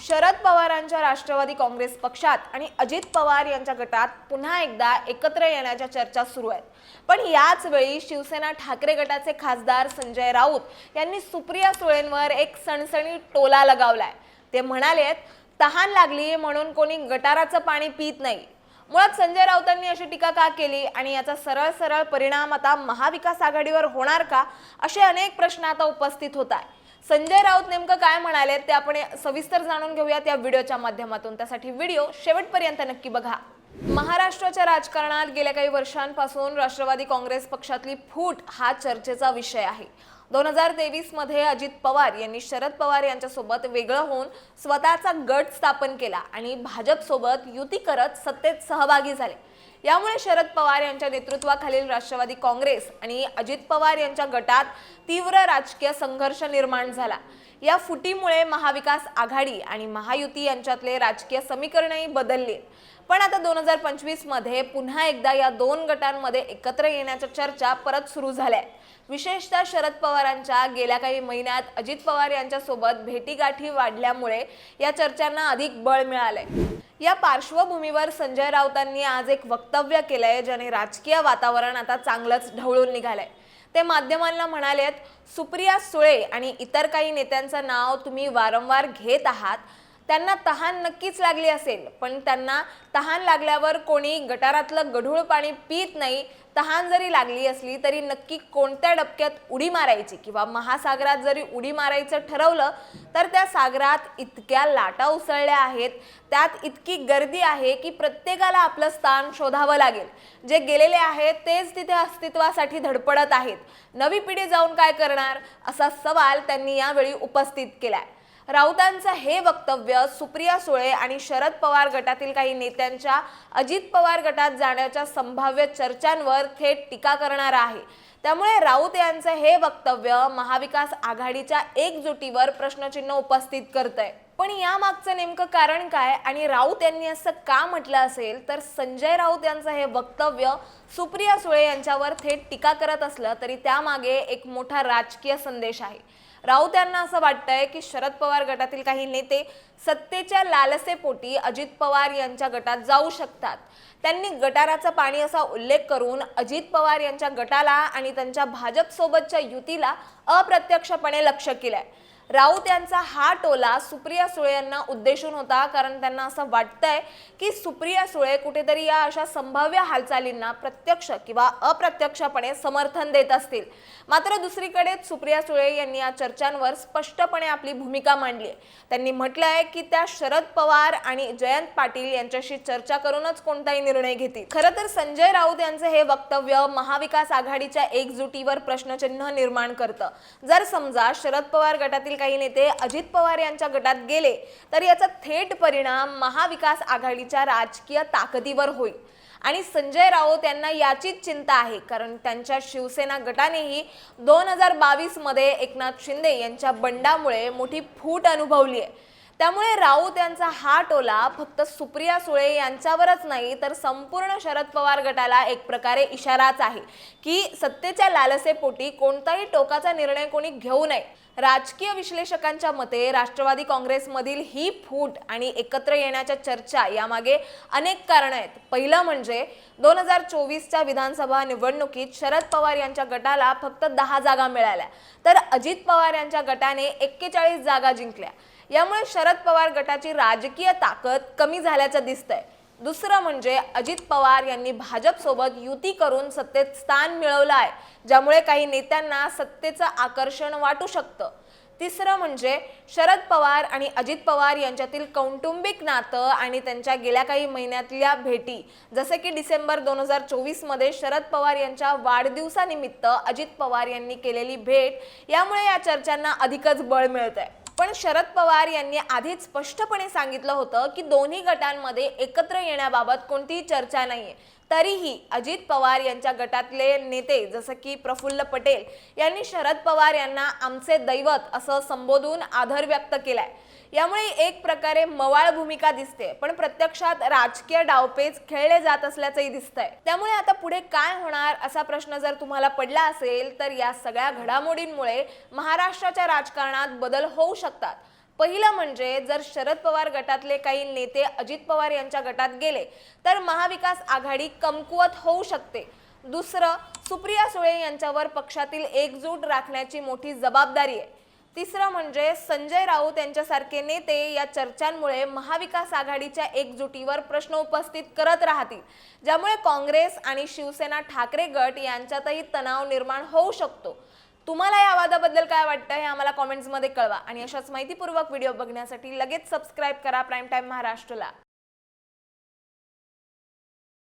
शरद पवारांच्या राष्ट्रवादी काँग्रेस पक्षात आणि अजित पवार यांच्या गटात पुन्हा एकदा एकत्र येण्याच्या चर्चा सुरू आहेत। पण याच वेळी शिवसेना ठाकरे गटाचे खासदार संजय राऊत यांनी सुप्रिया सुळेंवर एक सणसणी टोला लगावलाय। ते म्हणालेत, तहान लागली म्हणून कोणी गटाराचं पाणी पीत नाही। मुळात संजय राऊतांनी अशी टीका का केली आणि याचा सरळ सरळ परिणाम आता महाविकास आघाडीवर होणार का, असे अनेक प्रश्न आता उपस्थित होत आहेत। संजय राऊत नेमकं काय म्हणाले ते आपण सविस्तर जाणून घेऊयात या व्हिडिओच्या माध्यमातून। त्यासाठी व्हिडिओ शेवटपर्यंत नक्की बघा। महाराष्ट्राच्या राजकारणात गेल्या काही वर्षांपासून राष्ट्रवादी काँग्रेस पक्षातली फूट हा चर्चेचा विषय आहे। 2023 मध्ये अजित पवार यांनी शरद पवार यांच्यासोबत वेगळं होऊन स्वतःचा गट स्थापन केला आणि भाजप सोबत युती करत सत्तेत सहभागी झाले। यामुळे शरद पवार यांच्या नेतृत्वाखालील राष्ट्रवादी काँग्रेस आणि अजित पवार यांच्या गटात तीव्र राजकीय संघर्ष निर्माण झाला। या फुटीमुळे महाविकास आघाडी आणि महायुती यांच्यातले राजकीय समीकरणही बदलले। पण आता 2025 मध्ये पुन्हा एकदा या दोन गटांमध्ये एकत्र येण्याच्या चर्चा परत सुरू झाल्या। विशेषतः शरद पवारांच्या गेल्या काही महिन्यात अजित पवार यांच्यासोबत भेटीगाठी वाढल्यामुळे या चर्चांना अधिक बळ मिळाले। या पार्श्वभूमीवर संजय राऊतांनी आज एक वक्तव्य केलंय, ज्याने राजकीय वातावरण आता चांगलंच ढवळून निघालंय। ते माध्यमांना म्हणालेत, सुप्रिया सुळे आणि इतर काही नेत्यांचं नाव तुम्ही वारंवार घेत आहात। त्यांना तहान नक्कीच लागली असेल, पण त्यांना तहान लागल्यावर कोणी गटारातलं गढूळ पाणी पीत नाही। तहान जरी लागली असली तरी नक्की कोणत्या डबक्यात उडी मारायची किंवा महासागरात जरी उडी मारायचं ठरवलं तर त्या सागरात इतक्या लाटा उसळल्या आहेत, त्यात इतकी गर्दी आहे की प्रत्येकाला आपलं स्थान शोधावं लागेल। जे गेलेले आहेत तेच तिथे अस्तित्वासाठी धडपडत आहेत। नवी पिढी जाऊन काय करणार, असा सवाल त्यांनी यावेळी उपस्थित केलाय। राऊतांचं हे वक्तव्य सुप्रिया सुळे आणि शरद पवार गटातील काही नेत्यांच्या अजित पवार गटात जाण्याच्या संभाव्य चर्चांवर थेट टीका करणार आहे। त्यामुळे राऊत यांचं हे वक्तव्य महाविकास आघाडीच्या एकजुटीवर प्रश्नचिन्ह उपस्थित करतंय। पण यामागचं नेमकं कारण काय आणि राऊत यांनी असं का म्हटलं असेल, तर संजय राऊत यांचं हे वक्तव्य सुप्रिया सुळे यांच्यावर थेट टीका करत असलं तरी त्यामागे एक मोठा राजकीय संदेश आहे। राऊत यांना असं वाटतंय की शरद पवार गटातील काही नेते सत्तेच्या लालसेपोटी अजित पवार यांच्या गटात जाऊ शकतात। त्यांनी गटाराचं पाणी असा उल्लेख करून अजित पवार यांच्या गटाला आणि त्यांच्या भाजप सोबतच्या युतीला अप्रत्यक्षपणे लक्ष्य केलंय। राऊत यांचा हा टोला सुप्रिया सुळे यांना उद्देशून होता, कारण त्यांना असं वाटतंय की सुप्रिया सुळे कुठेतरी या अशा संभाव्य हालचालींना प्रत्यक्ष किंवा अप्रत्यक्षपणे समर्थन देत असतील। मात्र दुसरीकडे सुप्रिया सुळे यांनी या चर्चांवर स्पष्टपणे आपली भूमिका मांडली आहे। त्यांनी म्हटलंय की त्या शरद पवार आणि जयंत पाटील यांच्याशी चर्चा करूनच कोणताही निर्णय घेतील। खरं तर संजय राऊत यांचं हे वक्तव्य महाविकास आघाडीच्या एकजुटीवर प्रश्नचिन्ह निर्माण करतं। जर समजा शरद पवार गटातील काही नेते अजित पवार यांच्या गटात गेले तर याचा थेट परिणाम महाविकास आघाडीच्या राजकीय ताकदीवर होईल आणि संजय राऊत यांना याचीच चिंता आहे, कारण त्यांच्या शिवसेना गटानेही 2022 मध्ये एकनाथ शिंदे यांच्या बंडामुळे मोठी फूट अनुभवली आहे। त्यामुळे राऊत यांचा हा टोला फक्त सुप्रिया सुळे यांच्यावरच नाही तर संपूर्ण शरद पवार गटाला एक प्रकारे इशाराच आहे की सत्तेच्या लालसेपोटी कोणताही टोकाचा निर्णय कोणी घेऊ नये। राजकीय विश्लेषकांच्या मते राष्ट्रवादी काँग्रेसमधील ही फूट आणि एकत्र येण्याच्या चर्चा यामागे अनेक कारणं आहेत। पहिलं म्हणजे 2024च्या विधानसभा निवडणुकीत शरद पवार यांच्या गटाला फक्त 10 जागा मिळाल्या, तर अजित पवार यांच्या गटाने 41 जागा जिंकल्या। यामुळे शरद पवार गटाची राजकीय ताकद कमी झाल्याचं दिसतंय। दुसरं म्हणजे अजित पवार यांनी भाजप सोबत युती करून सत्तेत स्थान मिळवलं आहे, ज्यामुळे काही नेत्यांना सत्तेचं आकर्षण वाटू शकतं। तिसरं म्हणजे शरद पवार आणि अजित पवार यांच्यातील कौटुंबिक नातं आणि त्यांच्या गेल्या काही महिन्यातल्या भेटी, जसे की डिसेंबर 2024 मध्ये शरद पवार यांच्या वाढदिवसानिमित्त अजित पवार यांनी केलेली भेट, यामुळे या चर्चांना अधिकच बळ मिळतंय। पण शरद पवार यांनी आधीच स्पष्टपणे सांगितलं होतं की दोन्ही गटांमध्ये एकत्र येण्याबाबत कोणतीही चर्चा नाहीये। तरीही अजित पवार यांच्या गटातले नेते जसे की प्रफुल्ल पटेल यांनी शरद पवार यांना आमचे दैवत असं संबोधून आदर व्यक्त केलाय। यामुळे एक प्रकारे मवाळ भूमिका दिसते, पण प्रत्यक्षात राजकीय डावपेच खेळले जात असल्याचंही दिसतंय। त्यामुळे आता पुढे काय होणार असा प्रश्न जर तुम्हाला पडला असेल तर या सगळ्या घडामोडींमुळे महाराष्ट्राच्या राजकारणात बदल होऊ शकतात। पहिलं म्हणजे जर शरद पवार गटातले काही नेते अजित पवार यांच्या गटात गेले तर महाविकास आघाडी कमकुवत होऊ शकते. दुसरं, सुप्रिया सुळे यांच्यावर पक्षातील एकजूट राखण्याची मोठी जबाबदारी आहे. तिसरं म्हणजे संजय राऊत यांच्यासारखे नेते या चर्चांमुळे महाविकास आघाडीच्या एकजुटीवर प्रश्न उपस्थित करत राहतील, ज्यामुळे काँग्रेस आणि शिवसेना ठाकरे गट यांच्यातही तणाव निर्माण होऊ शकतो. तुम्हाला या वादाबद्दल काय वाटतं हे आम्हाला कमेंट्समध्ये कळवा आणि अशाच माहितीपूर्वक व्हिडिओ बघण्यासाठी लगेच सबस्क्राईब करा प्राईम टाइम महाराष्ट्रला.